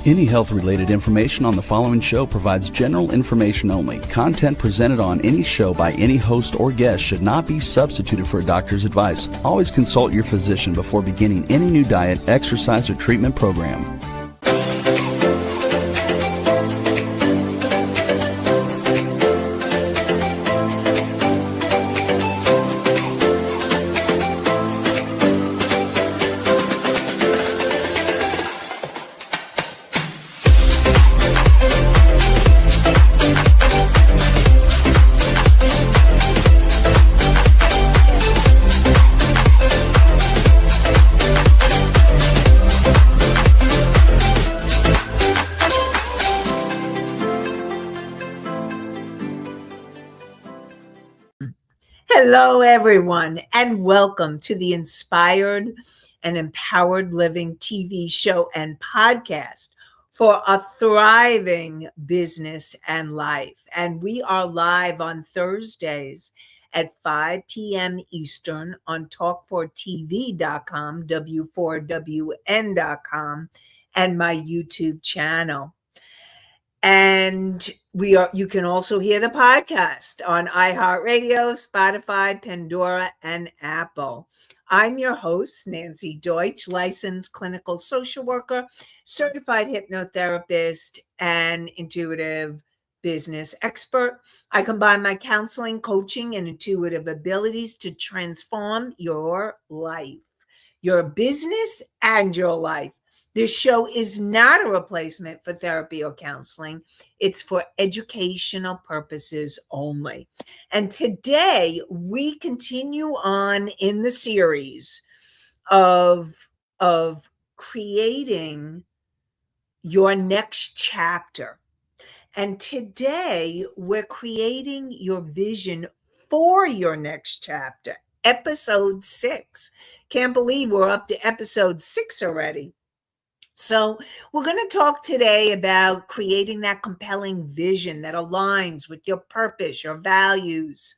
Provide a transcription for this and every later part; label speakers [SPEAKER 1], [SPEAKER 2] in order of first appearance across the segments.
[SPEAKER 1] Any health-related information on the following show provides general information only. Content presented on any show by any host or guest should not be substituted for a doctor's advice. Always consult your physician before beginning any new diet, exercise, or treatment program.
[SPEAKER 2] Hello, everyone, and welcome to the Inspired and Empowered Living TV show and podcast for a thriving business and life. And we are live on Thursdays at 5 p.m. Eastern on talk4tv.com, w4wn.com, and my YouTube channel. And you can also hear the podcast on iHeartRadio, Spotify, Pandora, and Apple. I'm your host, Nancy Deutsch, licensed clinical social worker, certified hypnotherapist, and intuitive business expert. I combine my counseling, coaching, and intuitive abilities to transform your life, your business, and your life. This show is not a replacement for therapy or counseling. It's for educational purposes only. And today we continue on in the series of creating your next chapter. And today we're creating your vision for your next chapter, episode 6. Can't believe we're up to episode 6 already. So we're going to talk today about creating that compelling vision that aligns with your purpose, your values,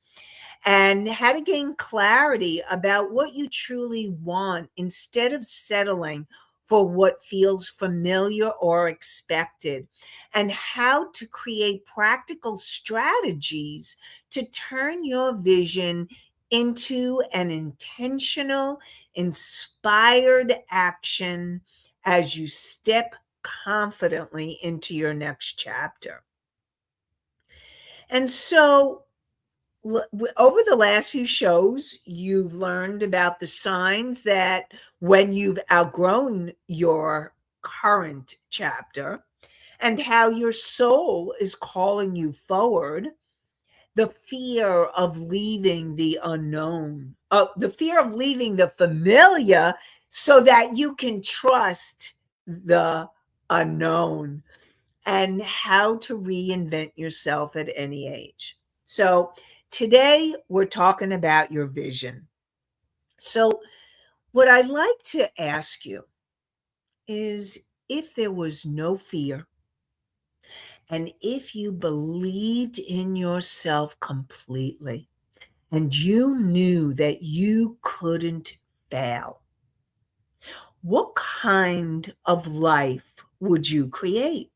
[SPEAKER 2] and how to gain clarity about what you truly want instead of settling for what feels familiar or expected, and how to create practical strategies to turn your vision into an intentional, inspired action as you step confidently into your next chapter. And so over the last few shows, you've learned about the signs that when you've outgrown your current chapter and how your soul is calling you forward, the fear of leaving the unknown, the fear of leaving the familiar so that you can trust the unknown, and how to reinvent yourself at any age. So today we're talking about your vision. So what I'd like to ask you is, if there was no fear, and if you believed in yourself completely, and you knew that you couldn't fail, what kind of life would you create?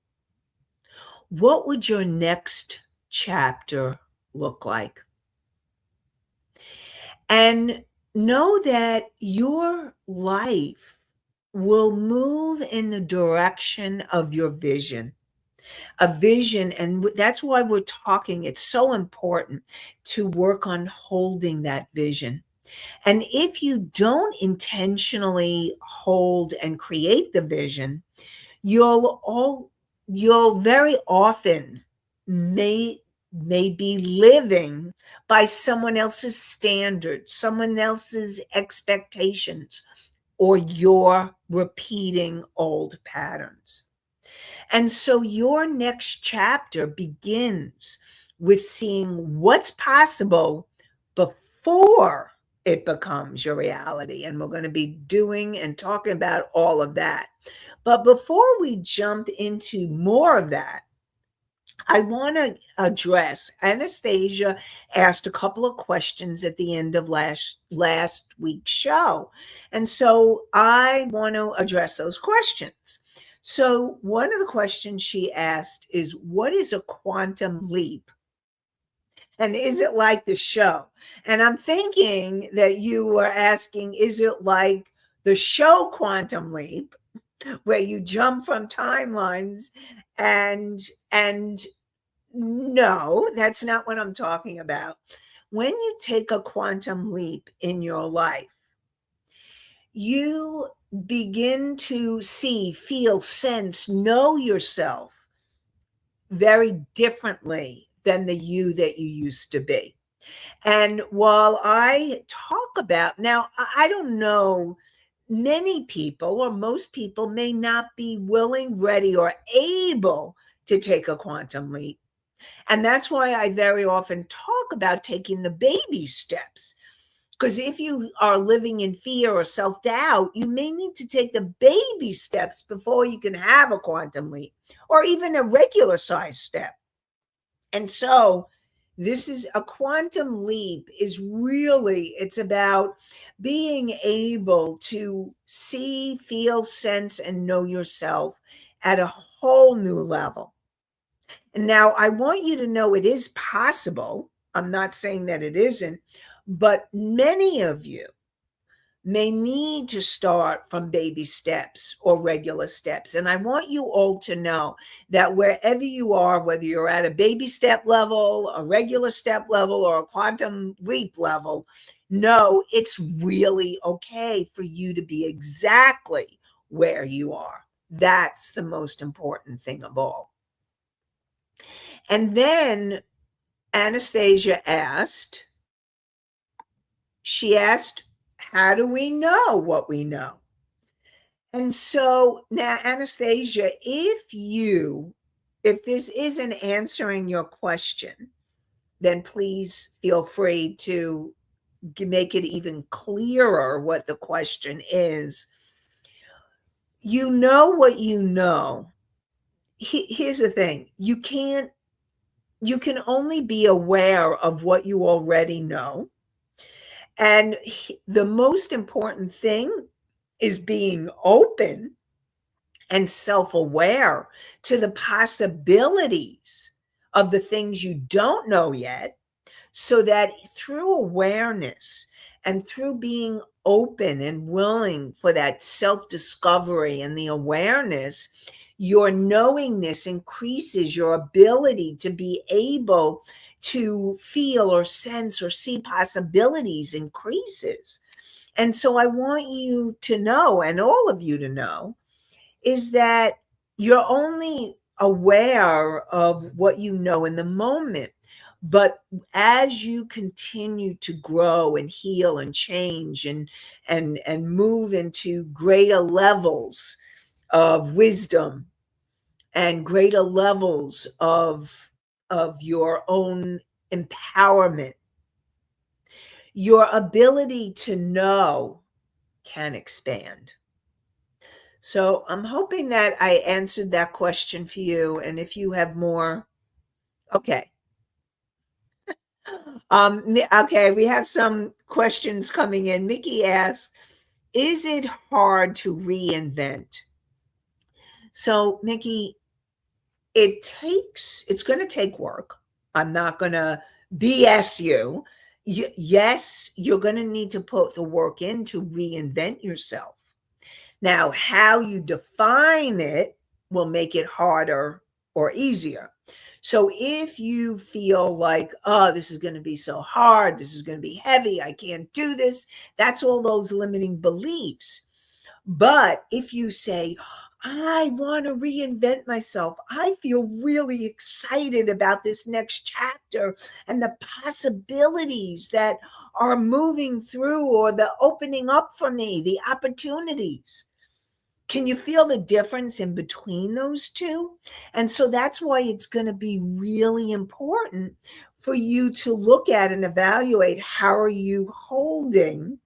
[SPEAKER 2] What would your next chapter look like? And know that your life will move in the direction of your vision. A vision, and that's why we're talking. It's so important to work on holding that vision. And if you don't intentionally hold and create the vision, you'll very often may be living by someone else's standards, someone else's expectations, or you're repeating old patterns. And so your next chapter begins with seeing what's possible before it becomes your reality. And we're going to be doing and talking about all of that. But before we jump into more of that, I want to address, Anastasia asked a couple of questions at the end of last week's show. And so I want to address those questions. So one of the questions she asked is, what is a quantum leap? And is it like the show? And I'm thinking that you were asking, is it like the show Quantum Leap, where you jump from timelines? And no, that's not what I'm talking about. When you take a quantum leap in your life, you begin to see, feel, sense, know yourself very differently than the you that you used to be. And while I talk about now, I don't know, many people or most people may not be willing, ready, or able to take a quantum leap. And that's why I very often talk about taking the baby steps. Because if you are living in fear or self doubt, you may need to take the baby steps before you can have a quantum leap or even a regular size step. And so, this is a quantum leap is really, it's about being able to see, feel, sense, and know yourself at a whole new level. And now I want you to know it is possible. I'm not saying that it isn't, but many of you may need to start from baby steps or regular steps. And I want you all to know that wherever you are, whether you're at a baby step level, a regular step level, or a quantum leap level, know it's really okay for you to be exactly where you are. That's the most important thing of all. And then Anastasia asked, how do we know what we know? And so now, Anastasia, if this isn't answering your question, then please feel free to make it even clearer what the question is. You know what you know. Here's the thing. You can only be aware of what you already know. And the most important thing is being open and self-aware to the possibilities of the things you don't know yet, so that through awareness and through being open and willing for that self-discovery and the awareness, your knowingness increases, your ability to be able to feel or sense or see possibilities increases. And so I want you to know, and all of you to know, is that you're only aware of what you know in the moment. But as you continue to grow and heal and change and move into greater levels of wisdom and greater levels of your own empowerment, your ability to know can expand. So I'm hoping that I answered that question for you. And if you have more, okay. Okay, we have some questions coming in. Mickey asks, is it hard to reinvent? So, Mickey, it's going to take work. I'm not going to BS you. Yes, you're going to need to put the work in to reinvent yourself. Now, how you define it will make it harder or easier. So if you feel like, oh, this is going to be so hard, this is going to be heavy, I can't do this, that's all those limiting beliefs. But if you say, I want to reinvent myself, I feel really excited about this next chapter and the possibilities that are moving through or the opening up for me, the opportunities. Can you feel the difference in between those two? And so that's why it's going to be really important for you to look at and evaluate, how are you holding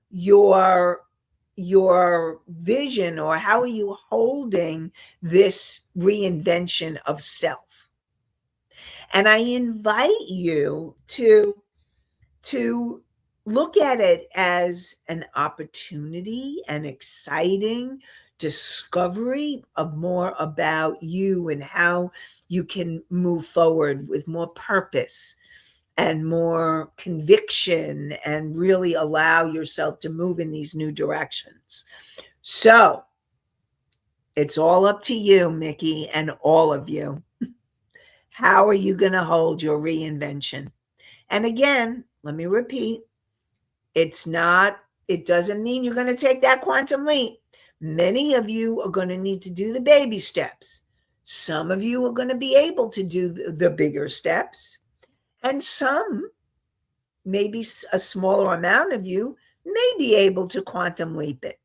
[SPEAKER 2] your vision, or how are you holding this reinvention of self? And I invite you to look at it as an opportunity and exciting discovery of more about you and how you can move forward with more purpose and more conviction and really allow yourself to move in these new directions. So it's all up to you, Mickey, and all of you. How are you going to hold your reinvention? And again, let me repeat, it doesn't mean you're going to take that quantum leap. Many of you are going to need to do the baby steps. Some of you are going to be able to do the bigger steps. And some, maybe a smaller amount of you, may be able to quantum leap it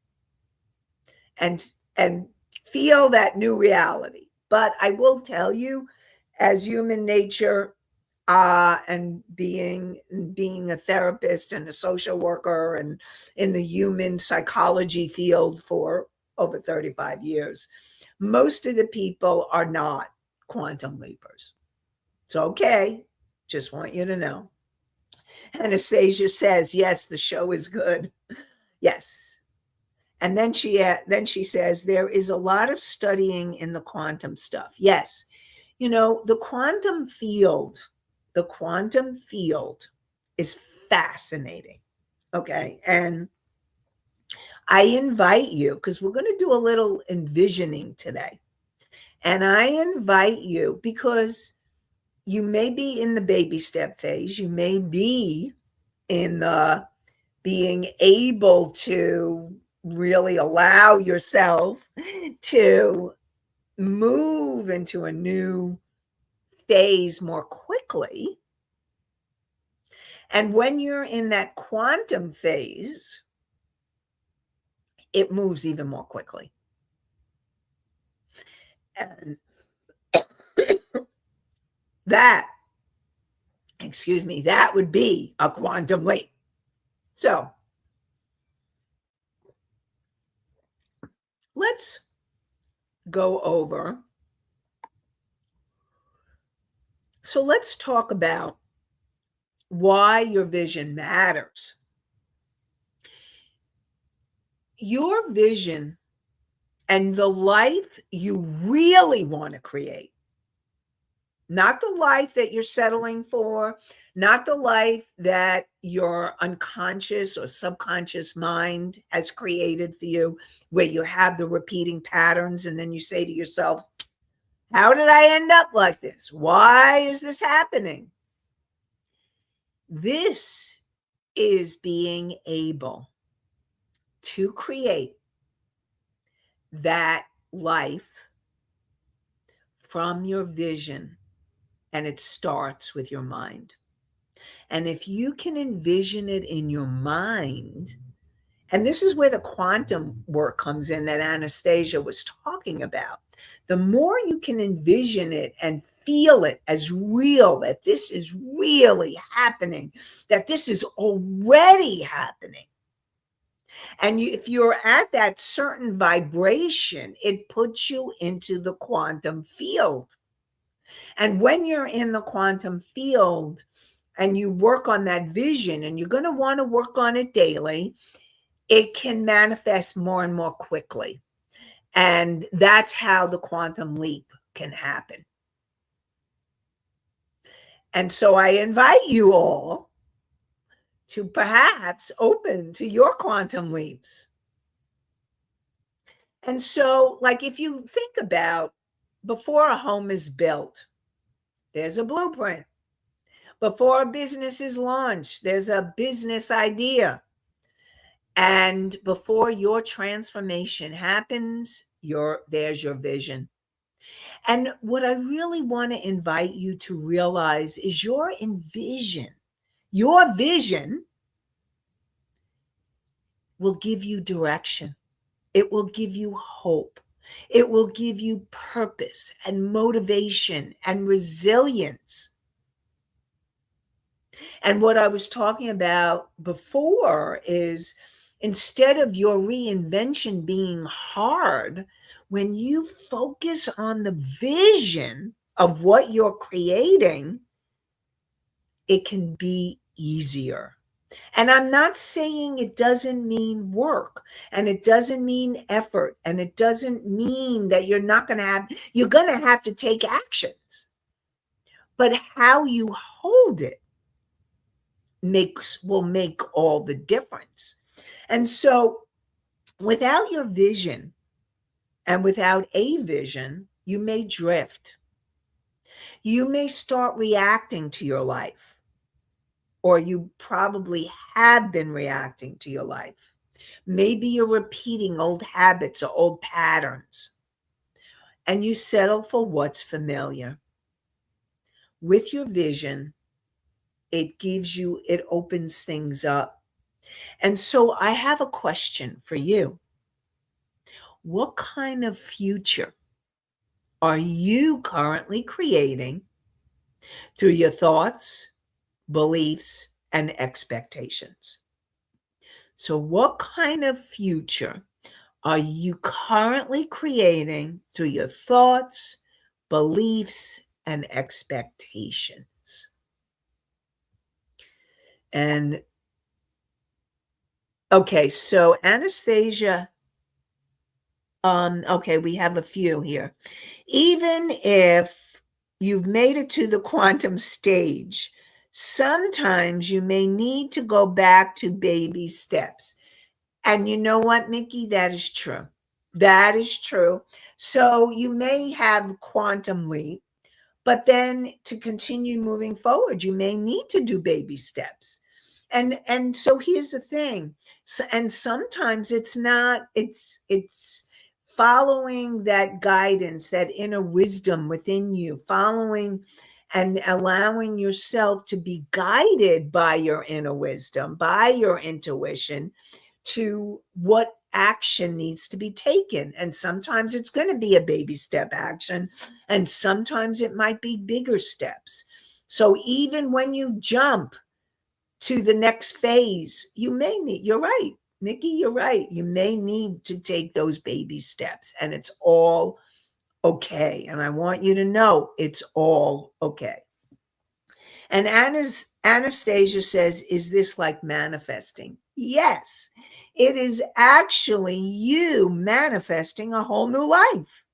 [SPEAKER 2] and feel that new reality. But I will tell you, as human nature, and being a therapist and a social worker and in the human psychology field for over 35 years, most of the people are not quantum leapers. It's okay. Just want you to know. Anastasia says, yes, the show is good. Yes. And then she says, there is a lot of studying in the quantum stuff. Yes. You know, the quantum field is fascinating. Okay. And I invite you, because we're going to do a little envisioning today. And I invite you because you may be in the baby step phase. You may be in the being able to really allow yourself to move into a new phase more quickly. And when you're in that quantum phase, it moves even more quickly. And that would be a quantum leap. So let's go over. So let's talk about why your vision matters. Your vision and the life you really want to create, not the life that you're settling for, not the life that your unconscious or subconscious mind has created for you, where you have the repeating patterns and then you say to yourself, how did I end up like this? Why is this happening? This is being able to create that life from your vision, and it starts with your mind. And if you can envision it in your mind, and this is where the quantum work comes in that Anastasia was talking about, the more you can envision it and feel it as real, that this is really happening, that this is already happening. And if you're at that certain vibration, it puts you into the quantum field. And when you're in the quantum field and you work on that vision, and you're going to want to work on it daily, it can manifest more and more quickly. And that's how the quantum leap can happen. And so I invite you all to perhaps open to your quantum leaps. And so, like, if you think about, before a home is built, there's a blueprint. Before a business is launched, there's a business idea. And before your transformation happens, there's your vision. And what I really want to invite you to realize is your vision will give you direction. It will give you hope. It will give you purpose and motivation and resilience. And what I was talking about before is, instead of your reinvention being hard, when you focus on the vision of what you're creating, it can be easier. And I'm not saying it doesn't mean work, and it doesn't mean effort, and it doesn't mean that you're going to have to take actions. But how you hold it will make all the difference. And so without your vision and without a vision, you may drift. You may start reacting to your life, or you probably have been reacting to your life. Maybe you're repeating old habits or old patterns, and you settle for what's familiar. With your vision, it opens things up. And so I have a question for you. What kind of future are you currently creating through your thoughts, beliefs, and expectations? So, what kind of future are you currently creating through your thoughts, beliefs, and expectations? And okay, so Anastasia, okay, we have a few here. Even if you've made it to the quantum stage, sometimes you may need to go back to baby steps. And you know what, Nikki? That is true. That is true. So you may have quantum leap, but then to continue moving forward, you may need to do baby steps. And so here's the thing. And sometimes it's following that guidance, that inner wisdom within you, following and allowing yourself to be guided by your inner wisdom, by your intuition, to what action needs to be taken. And sometimes it's going to be a baby step action, and sometimes it might be bigger steps. So even when you jump to the next phase, you're right, Nikki, you're right. You may need to take those baby steps, and it's all okay. And I want you to know it's all okay. And Anastasia says, is this like manifesting? Yes, it is actually you manifesting a whole new life.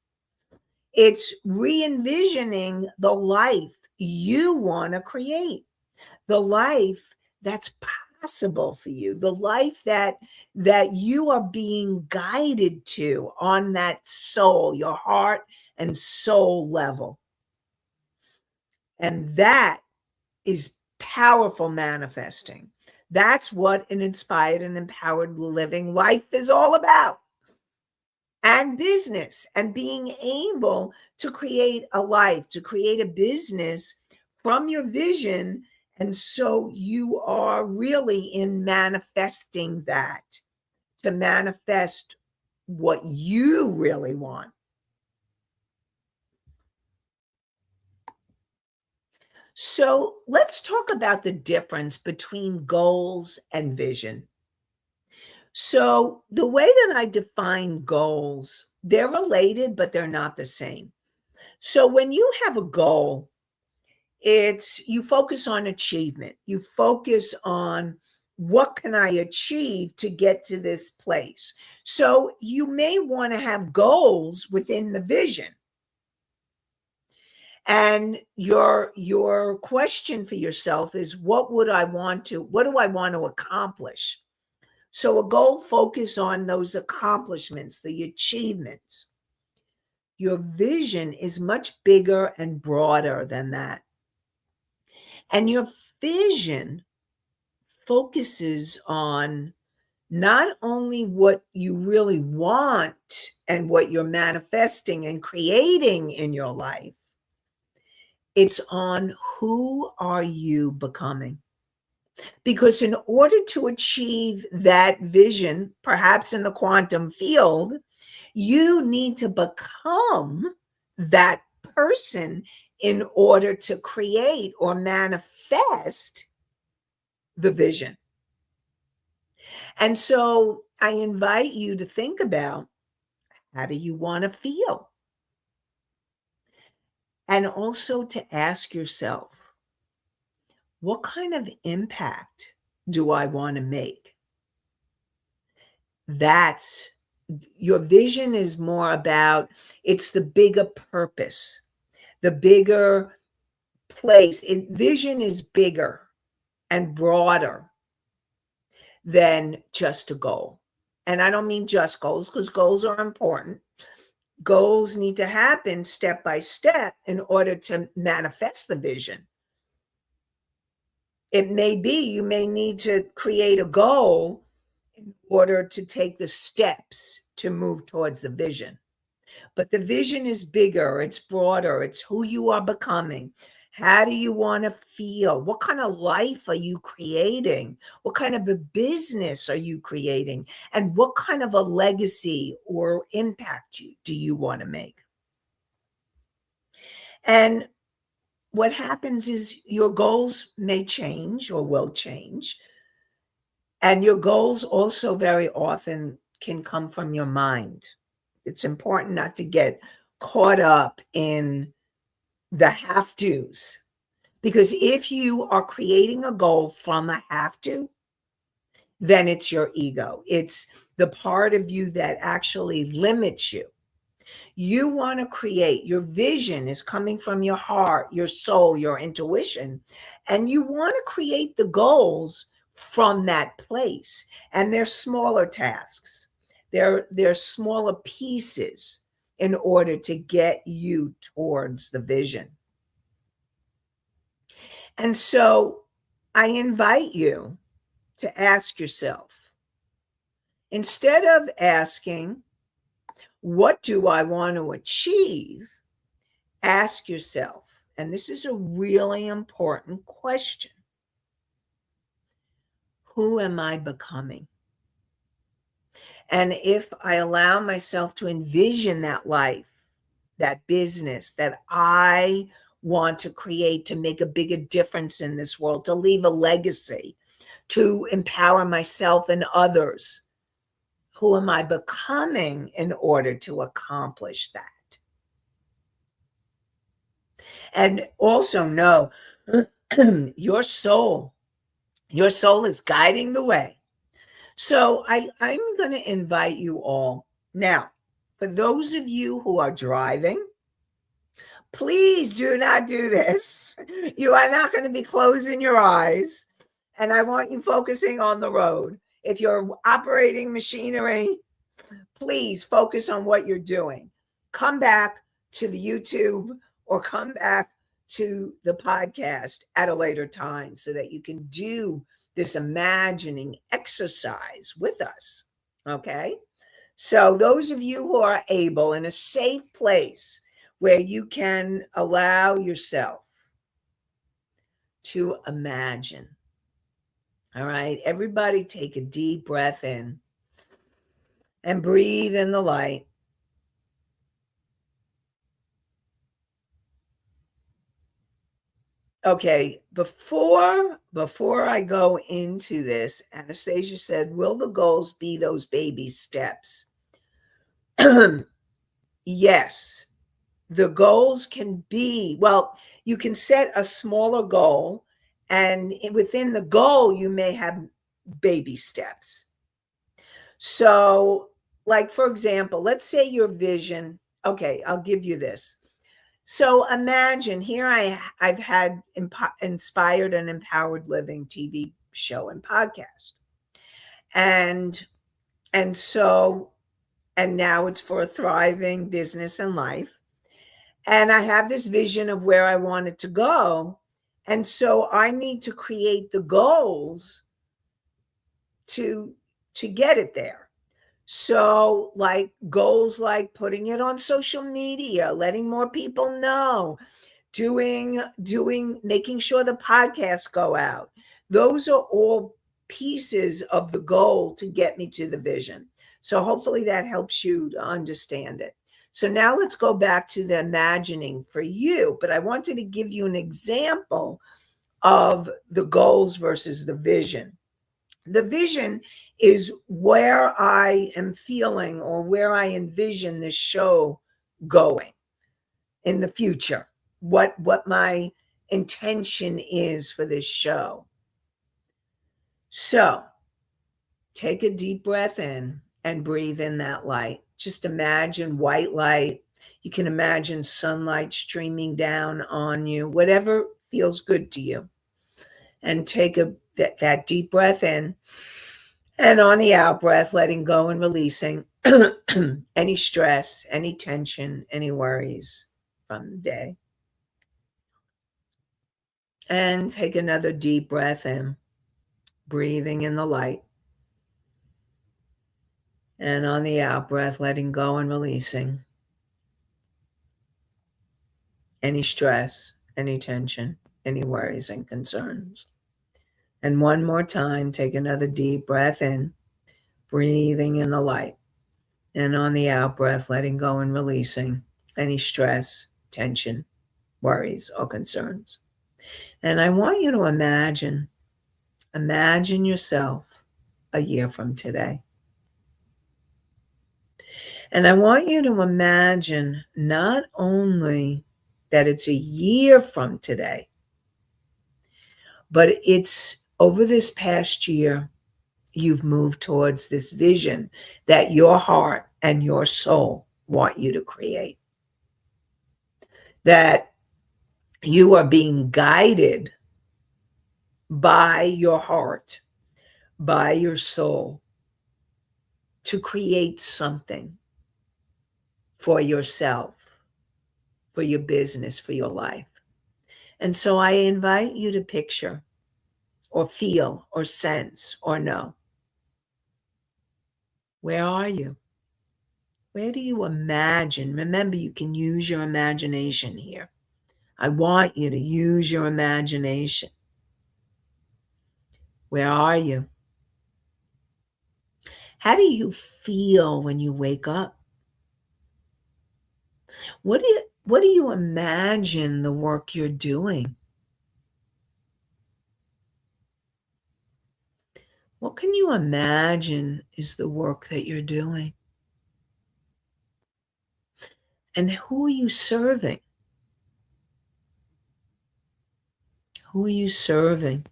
[SPEAKER 2] It's re-envisioning the life you want to create, the life that's possible for you, the life that you are being guided to on that soul, your heart and soul level. And that is powerful manifesting. That's what an inspired and empowered living life is all about. And business, and being able to create a life, to create a business from your vision. And so you are really in manifesting that, to manifest what you really want. So let's talk about the difference between goals and vision. So the way that I define goals, they're related, but they're not the same. So when you have a goal, you focus on achievement. You focus on what can I achieve to get to this place. So you may want to have goals within the vision. And your question for yourself is, what do I want to accomplish? So a goal focus on those accomplishments, the achievements. Your vision is much bigger and broader than that. And your vision focuses on not only what you really want and what you're manifesting and creating in your life, it's on who are you becoming. Because in order to achieve that vision, perhaps in the quantum field, you need to become that person in order to create or manifest the vision. And so I invite you to think about, how do you want to feel? And also to ask yourself, what kind of impact do I want to make? That's your vision is more about, it's the bigger purpose, the bigger place. Vision is bigger and broader than just a goal. And I don't mean just goals, because goals are important. Goals need to happen step by step in order to manifest the vision. It may be you may need to create a goal in order to take the steps to move towards the vision. But the vision is bigger, it's broader, it's who you are becoming. How do you want to feel? What kind of life are you creating? What kind of a business are you creating? And what kind of a legacy or impact do you want to make? And what happens is your goals may change or will change. And your goals also very often can come from your mind. It's important not to get caught up in the have tos, because if you are creating a goal from a have to, then it's your ego. It's the part of you that actually limits you. You want to create, your vision is coming from your heart, your soul, your intuition, and you want to create the goals from that place. And they're smaller tasks. They're smaller pieces in order to get you towards the vision. And so I invite you to ask yourself, instead of asking, what do I want to achieve? Ask yourself, and this is a really important question, who am I becoming? And if I allow myself to envision that life, that business that I want to create to make a bigger difference in this world, to leave a legacy, to empower myself and others, who am I becoming in order to accomplish that? And also know your soul is guiding the way. So I'm going to invite you all. Now, for those of you who are driving, please do not do this. You are not going to be closing your eyes. And I want you focusing on the road. If you're operating machinery, please focus on what you're doing. Come back to the YouTube or come back to the podcast at a later time so that you can do this imagining exercise with us. Okay? So those of you who are able, in a safe place where you can allow yourself to imagine. All right? Everybody take a deep breath in and breathe in the light. Okay, before I go into this, Anastasia said, will the goals be those baby steps? Yes, the goals can be, well, you can set a smaller goal, and within the goal, you may have baby steps. So, like, for example, let's say your vision, okay, I'll give you this. So imagine here I've had inspired and empowered living TV show and podcast. And so now it's for a thriving business and life. And I have this vision of where I want it to go. And so I need to create the goals to get it there. So like goals like putting it on social media, letting more people know, making sure the podcasts go out. Those are all pieces of the goal to get me to the vision. So hopefully that helps you to understand it. So now let's go back to the imagining for you, but I wanted to give you an example of the goals versus the vision. The vision is where I am feeling or where I envision this show going in the future, what my intention is for this show. So take a deep breath in and breathe in that light. Just imagine white light. You can imagine sunlight streaming down on you, whatever feels good to you. And take that deep breath in. And on the out breath, letting go and releasing any stress, any tension, any worries from the day. And take another deep breath in, breathing in the light. And on the out breath, letting go and releasing any stress, any tension, any worries and concerns. And one more time, take another deep breath in, breathing in the light. And on the out breath, letting go and releasing any stress, tension, worries, or concerns. And I want you to imagine yourself a year from today. And I want you to imagine not only that it's a year from today, but it's over this past year, you've moved towards this vision that your heart and your soul want you to create. That you are being guided by your heart, by your soul, to create something for yourself, for your business, for your life. And so I invite you to picture or feel or sense or know. Where are you? Where do you imagine? Remember, you can use your imagination here. I want you to use your imagination. Where are you? How do you feel when you wake up? What do you imagine the work you're doing? What can you imagine is the work that you're doing? And who are you serving? Who are you serving?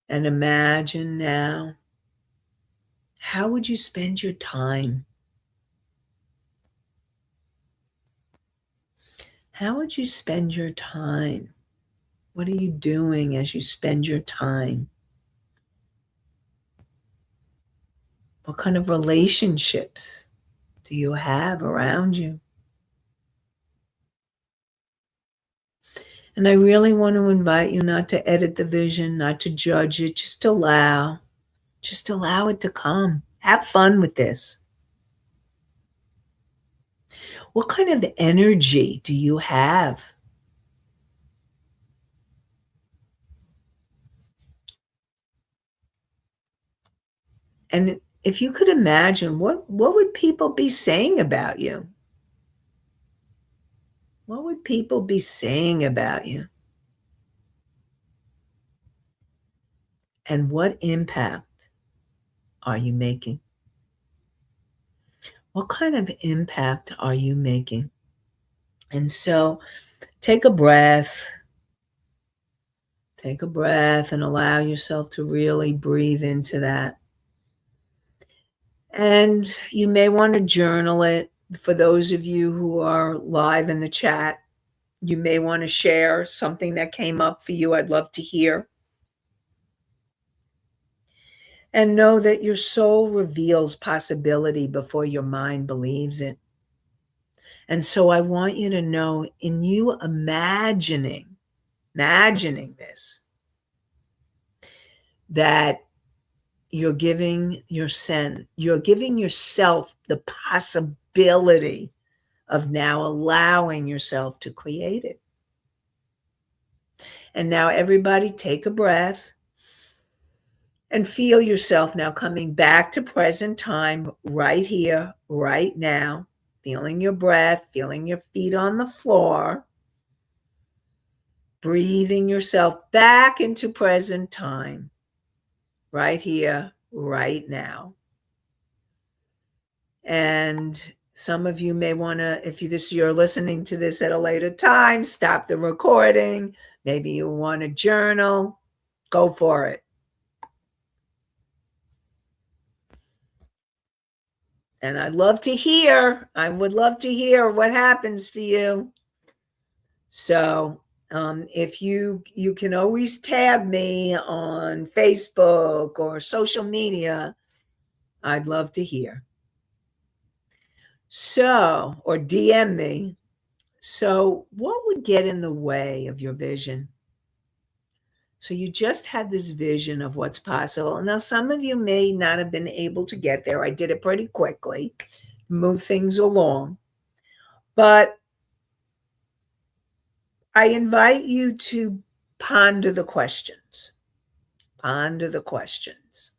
[SPEAKER 2] And imagine now, how would you spend your time? How would you spend your time? What are you doing as you spend your time? What kind of relationships do you have around you? And I really want to invite you not to edit the vision, not to judge it, just allow it to come. Have fun with this. What kind of energy do you have? And if you could imagine, what would people be saying about you? What would people be saying about you? And what impact are you making? What kind of impact are you making? And so take a breath. Take a breath and allow yourself to really breathe into that. And you may want to journal it. For those of you who are live in the chat, you may want to share something that came up for you. I'd love to hear. And know that your soul reveals possibility before your mind believes it. And so I want you to know, in you imagining this, that you're giving yourself the possibility of now allowing yourself to create it. And now everybody take a breath and feel yourself now coming back to present time, right here, right now, feeling your breath, feeling your feet on the floor, breathing yourself back into present time, right here, right now. And Some of you may want to, if you're listening to this at a later time, stop the recording. Maybe you want to journal. Go for it. And I would love to hear what happens for you. So if you can always tag me on Facebook or social media, I'd love to hear. So, or DM me. So what would get in the way of your vision? So you just had this vision of what's possible. Now, some of you may not have been able to get there. I did it pretty quickly, move things along. But I invite you to ponder the questions. Ponder the questions.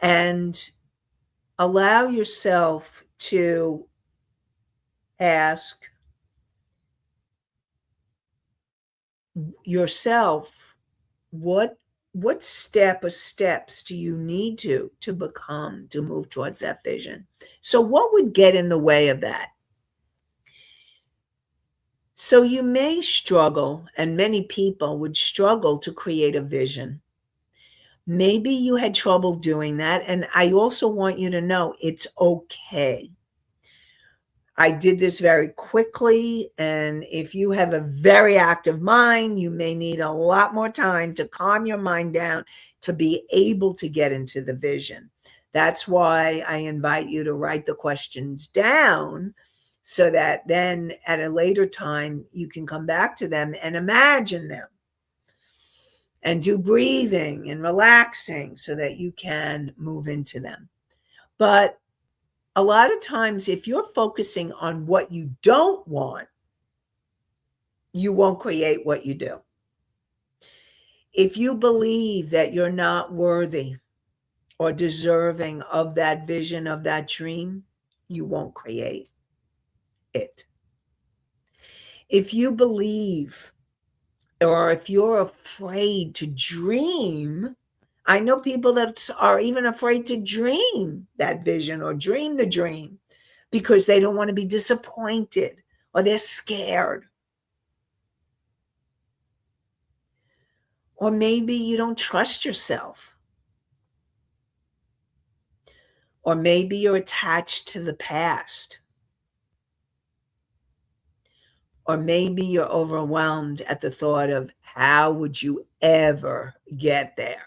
[SPEAKER 2] And allow yourself to ask yourself, what step or steps do you need to become, to move towards that vision? So what would get in the way of that? So you may struggle, and many people would struggle to create a vision. Maybe you had trouble doing that. And I also want you to know it's okay. I did this very quickly. And if you have a very active mind, you may need a lot more time to calm your mind down to be able to get into the vision. That's why I invite you to write the questions down so that then at a later time, you can come back to them and imagine them and do breathing and relaxing so that you can move into them. But a lot of times, if you're focusing on what you don't want, you won't create what you do. If you believe that you're not worthy or deserving of that vision, of that dream, you won't create it. If you believe, or if you're afraid to dream, I know people that are even afraid to dream that vision or dream the dream because they don't want to be disappointed or they're scared. Or maybe you don't trust yourself. Or maybe you're attached to the past. Or maybe you're overwhelmed at the thought of how would you ever get there?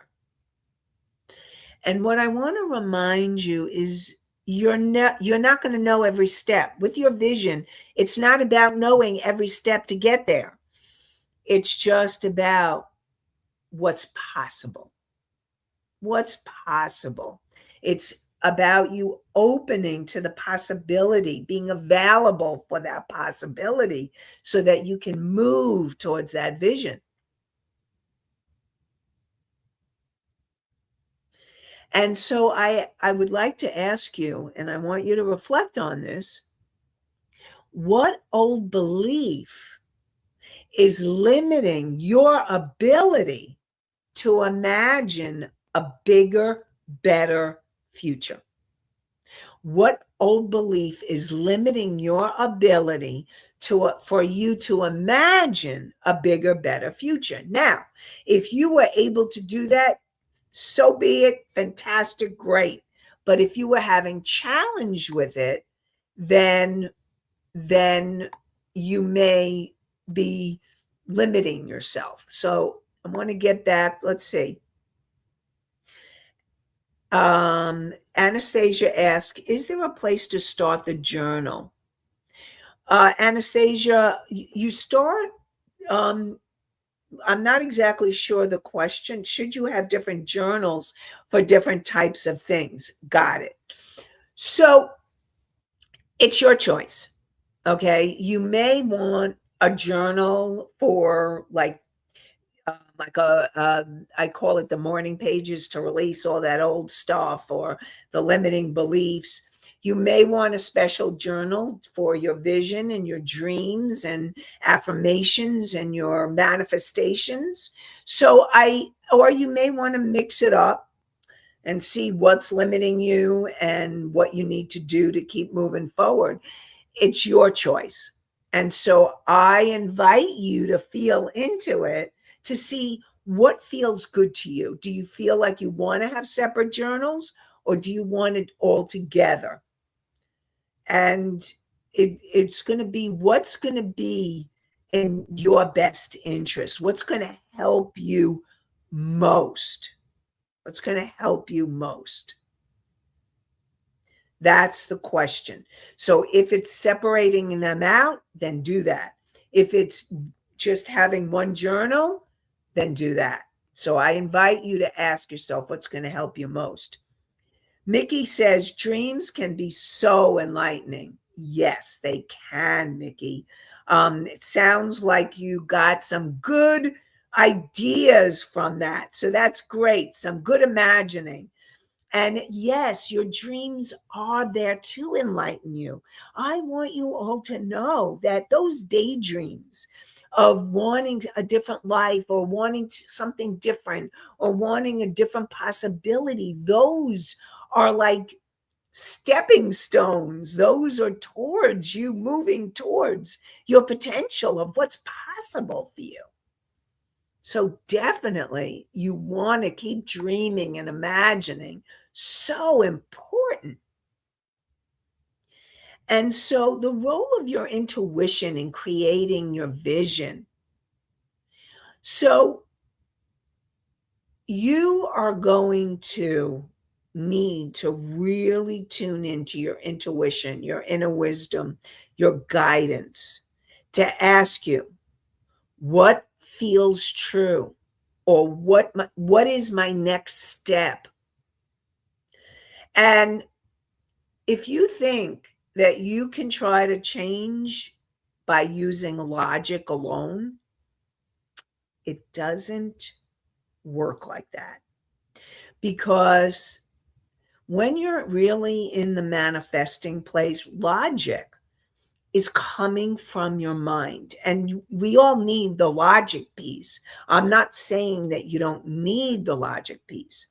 [SPEAKER 2] And what I want to remind you is you're not going to know every step. With your vision, it's not about knowing every step to get there. It's just about what's possible. What's possible. It's about you opening to the possibility, being available for that possibility so that you can move towards that vision. And so I would like to ask you, and I want you to reflect on this, what old belief is limiting your ability to imagine a bigger, better future? What old belief is limiting your ability for you to imagine a bigger, better future? Now, if you were able to do that, so be it. Fantastic, great. But if you were having challenge with it, then you may be limiting yourself. So I want to get back. Let's see. Anastasia asked, is there a place to start the journal? Anastasia, you start, I'm not exactly sure the question. Should you have different journals for different types of things? Got it. So it's your choice. Okay. You may want a journal for I call it the morning pages to release all that old stuff or the limiting beliefs. You may want a special journal for your vision and your dreams and affirmations and your manifestations. Or you may want to mix it up and see what's limiting you and what you need to do to keep moving forward. It's your choice. And so I invite you to feel into it to see what feels good to you. Do you feel like you want to have separate journals, or do you want it all together? And it's going to be what's going to be in your best interest, what's going to help you most, what's going to help you most. That's the question. So if it's separating them out, then do that. If it's just having one journal, then do that. So I invite you to ask yourself what's going to help you most. Mickey says dreams can be so enlightening. Yes, they can, Mickey. It sounds like you got some good ideas from that. So that's great. Some good imagining. And yes, your dreams are there to enlighten you. I want you all to know that those daydreams of wanting a different life, or wanting something different, or wanting a different possibility, those are like stepping stones. Those are towards you moving towards your potential of what's possible for you. So definitely you want to keep dreaming and imagining. So important. And so the role of your intuition in creating your vision. So you are going to need to really tune into your intuition, your inner wisdom, your guidance, to ask you what feels true, or what is my next step. And if you think that you can try to change by using logic alone, it doesn't work like that. Because when you're really in the manifesting place, logic is coming from your mind. And we all need the logic piece. I'm not saying that you don't need the logic piece.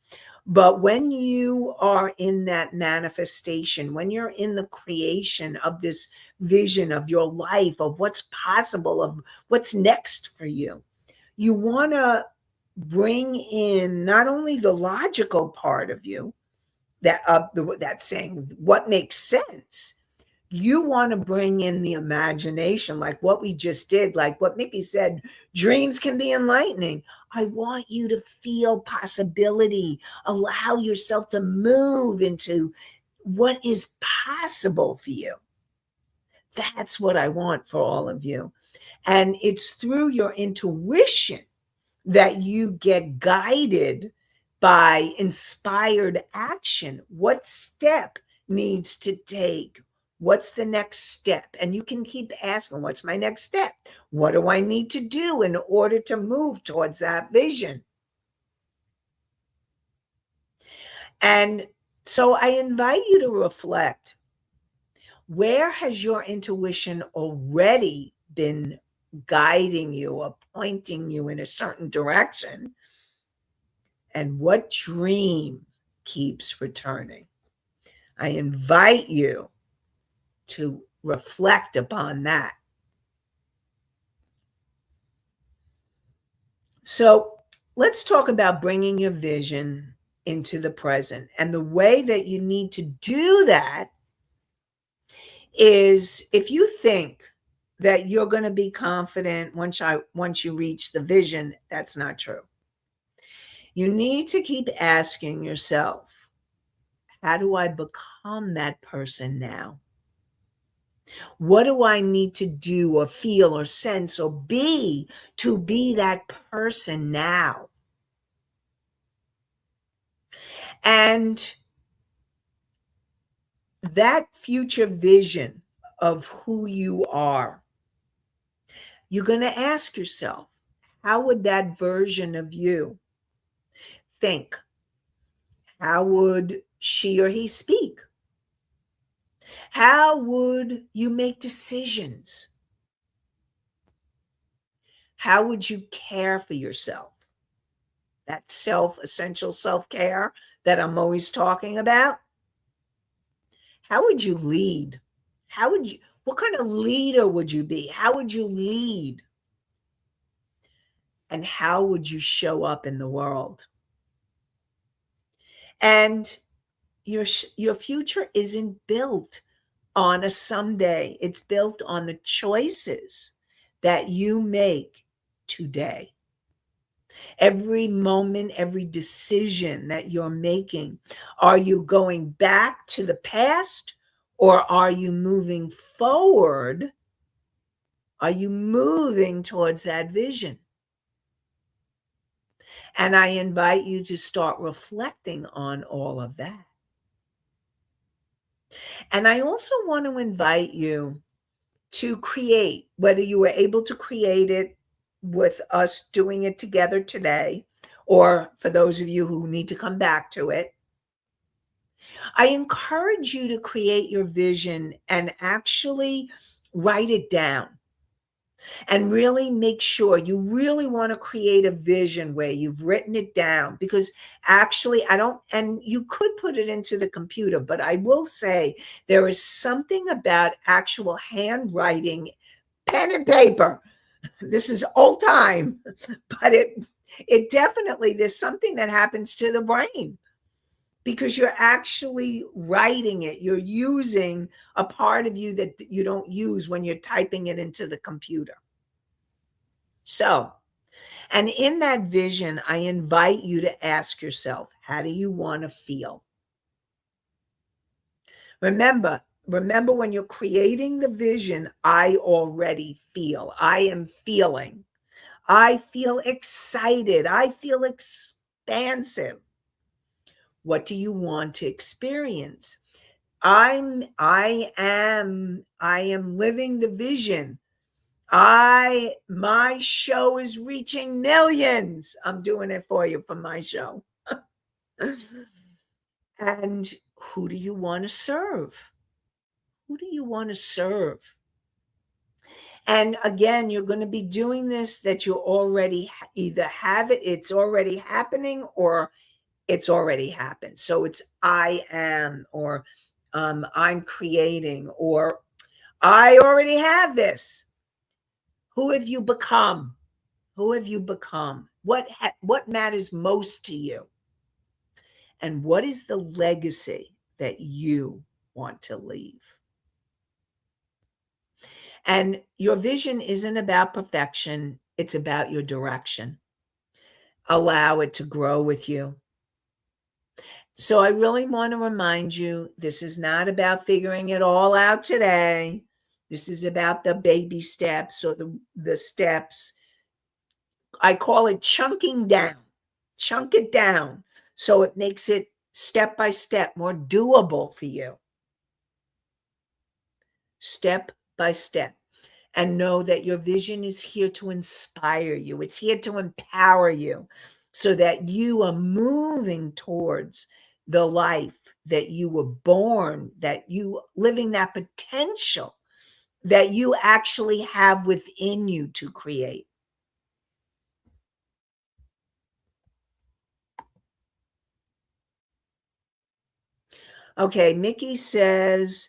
[SPEAKER 2] But when you are in that manifestation, when you're in the creation of this vision of your life, of what's possible, of what's next for you, you want to bring in not only the logical part of you, that's saying what makes sense. You want to bring in the imagination, like what we just did, like what Mickey said, dreams can be enlightening. I want you to feel possibility, allow yourself to move into what is possible for you. That's what I want for all of you. And it's through your intuition that you get guided by inspired action. What step needs to take? What's the next step? And you can keep asking, what's my next step? What do I need to do in order to move towards that vision? And so I invite you to reflect. Where has your intuition already been guiding you or pointing you in a certain direction? And what dream keeps returning? I invite you to reflect upon that. So let's talk about bringing your vision into the present. And the way that you need to do that is, if you think that you're going to be confident once you reach the vision, that's not true. You need to keep asking yourself, how do I become that person now? What do I need to do or feel or sense or be to be that person now? And that future vision of who you are, you're going to ask yourself, how would that version of you think? How would she or he speak? How would you make decisions? How would you care for yourself? that essential self-care that I'm always talking about, how would you lead? What kind of leader would you be? How would you lead? And how would you show up in the world? And your future isn't built on a someday. It's built on the choices that you make today. Every moment, every decision that you're making, are you going back to the past or are you moving forward? Are you moving towards that vision? And I invite you to start reflecting on all of that. And I also want to invite you to create, whether you were able to create it with us doing it together today, or for those of you who need to come back to it, I encourage you to create your vision and actually write it down. And really make sure you really want to create a vision where you've written it down, because actually I don't, and you could put it into the computer, but I will say there is something about actual handwriting, pen and paper. This is old time, but it definitely, there's something that happens to the brain because you're actually writing it. You're using a part of you that you don't use when you're typing it into the computer. So, and in that vision, I invite you to ask yourself, how do you want to feel? Remember when you're creating the vision, I already feel. I am feeling. I feel excited. I feel expansive. What do you want to experience? I am living the vision. My show is reaching millions. I'm doing it for you for my show. And who do you want to serve? Who do you want to serve? And again, you're going to be doing this that you already either have it, it's already happening, or it's already happened. So it's I am, or I'm creating, or I already have this. Who have you become? Who have you become? What matters most to you? And what is the legacy that you want to leave? And your vision isn't about perfection, it's about your direction. Allow it to grow with you. So I really want to remind you, this is not about figuring it all out today. This is about the baby steps, or the steps. I call it chunking down. Chunk it down so it makes it step by step more doable for you. Step by step. And know that your vision is here to inspire you. It's here to empower you so that you are moving towards the life that you were born, that you living that potential that you actually have within you to create. Okay, Mickey says,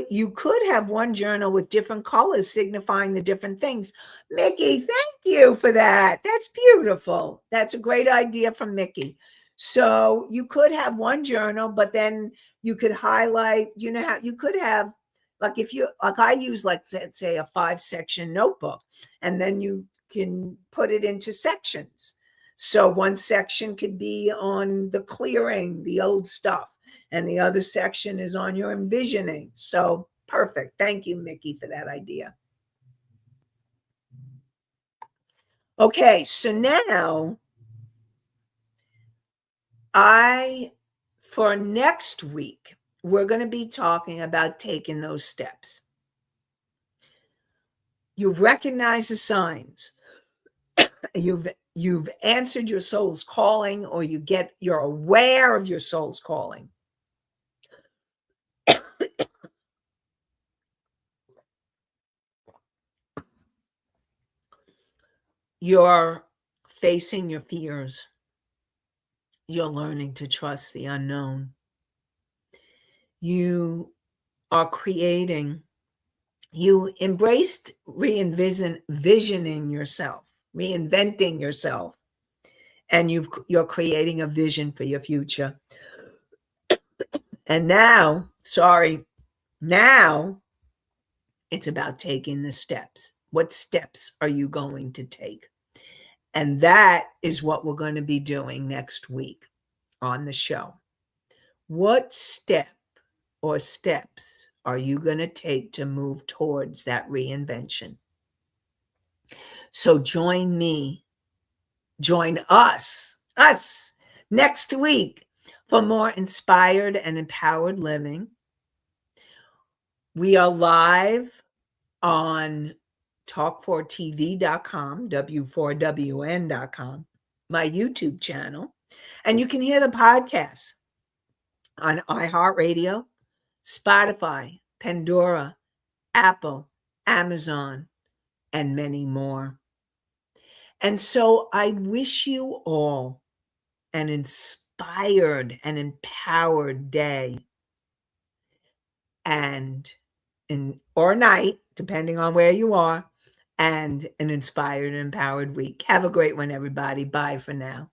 [SPEAKER 2] you could have one journal with different colors signifying the different things. Mickey, thank you for that. That's beautiful. That's a great idea from Mickey. So you could have one journal, but then you could highlight, how you could have, like, if you, like, I use, like, say a 5-section notebook, and then you can put it into sections. So one section could be on the clearing, the old stuff, and the other section is on your envisioning. So perfect. Thank you, Mickey, for that idea. Okay, so now for next week, we're going to be talking about taking those steps. You've recognized the signs. You've answered your soul's calling, or you're aware of your soul's calling. You're facing your fears. You're learning to trust the unknown. You are creating, you embraced visioning yourself, reinventing yourself, and you're creating a vision for your future. And now it's about taking the steps. What steps are you going to take? And that is what we're going to be doing next week on the show. What step or steps are you going to take to move towards that reinvention? So join us next week for more inspired and empowered living. We are live on talk4tv.com, w4wn.com, my YouTube channel, and you can hear the podcast on iHeartRadio, Spotify, Pandora, Apple, Amazon, and many more. And so I wish you all an inspired and empowered day or night, depending on where you are, and an inspired and empowered week. Have a great one, everybody. Bye for now.